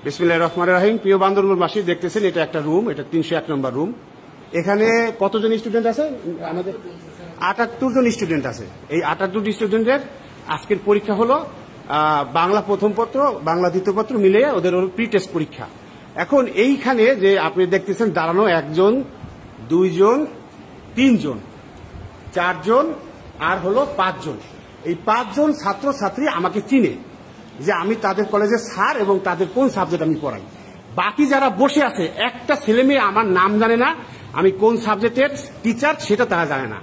বিসমিল্লাহির রহমানির রহিম। প্রিয় বান্দরবানবাসী, দেখতেছেন এটা একটা রুম, এটা 301 নম্বর রুম। এখানে কতজন স্টুডেন্ট আছে? আমাদের 78 জন স্টুডেন্ট আছে। এই 78 স্টুডেন্টের আজকের পরীক্ষা হলো বাংলা প্রথম পত্র, বাংলা দ্বিতীয় পত্র মিলিয়ে ওদের প্রি টেস্ট পরীক্ষা। এখন এইখানে যে আপনি দেখতেছেন দাঁড়ানো 1 জন, 2 জন, 3 জন, 4 জন আর হলো 5 জন। এই 5 জন ছাত্র ছাত্রী আমাকে চিনে যে আমি তাদের কলেজের স্যার এবং তাদের কোন সাবজেক্ট আমি পড়াই। বাকি যারা বসে আছে একটা ছেলে মেয়ে আমার নাম জানে না, আমি কোন সাবজেক্টের টিচার সেটা তারা জানে না।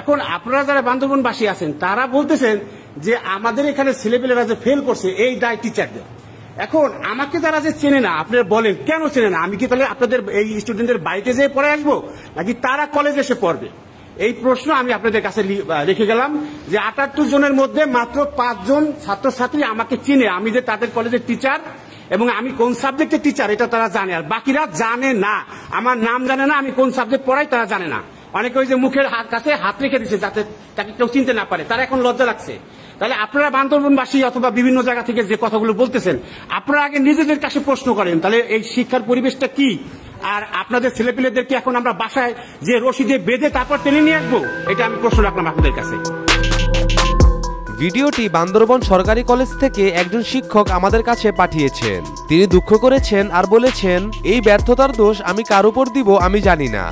এখন আপনারা যারা বান্দরবানবাসী আছেন তারা বলতেছেন যে আমাদের এখানে ছেলেপেলেরা যে ফেল করছে এই দায় টিচারদের। এখন আমাকে যারা যে চেনে না, আপনারা বলেন কেন চেনে না? আমি কি তাহলে আপনাদের এই স্টুডেন্টের বাড়িতে যেয়ে পড়ে আসবো নাকি তারা কলেজে এসে পড়বে? এই প্রশ্ন আমি আপনাদের কাছে রেখে গেলাম যে 78 জনের মধ্যে মাত্র 5 জন ছাত্রছাত্রী আমাকে চিনে, আমি যে তাদের কলেজের টিচার এবং আমি কোন সাবজেক্টের টিচার এটা তারা জানে, আর বাকিরা জানে না। আমার নাম জানে না, আমি কোন সাবজেক্ট পড়াই তারা জানে না। অনেকে ওই যে মুখের কাছে হাত রেখে দিচ্ছে যাতে তাকে কেউ চিনতে না পারে, তারা এখন লজ্জা লাগছে। তাহলে আপনারা বান্দরবানবাসী অথবা বিভিন্ন জায়গা থেকে যে কথাগুলো বলতেছেন, আপনারা আগে নিজেদের কাছে প্রশ্ন করেন তাহলে এই শিক্ষার পরিবেশটা কি? আর আপনাদের ছেলেপেলেদেরকে এখন আমরা বাসায় যে রশি দিয়ে বেঁধে তারপর টেনে নিয়ে আসবো, এটা আমি প্রশ্ন রাখলাম আপনাদের কাছে। ভিডিওটি বান্দরবান সরকারি কলেজ থেকে একজন শিক্ষক আমাদের কাছে পাঠিয়েছেন। তিনি দুঃখ করেছেন আর বলেছেন, এই ব্যর্থতার দোষ আমি কার উপর দিব আমি জানি না।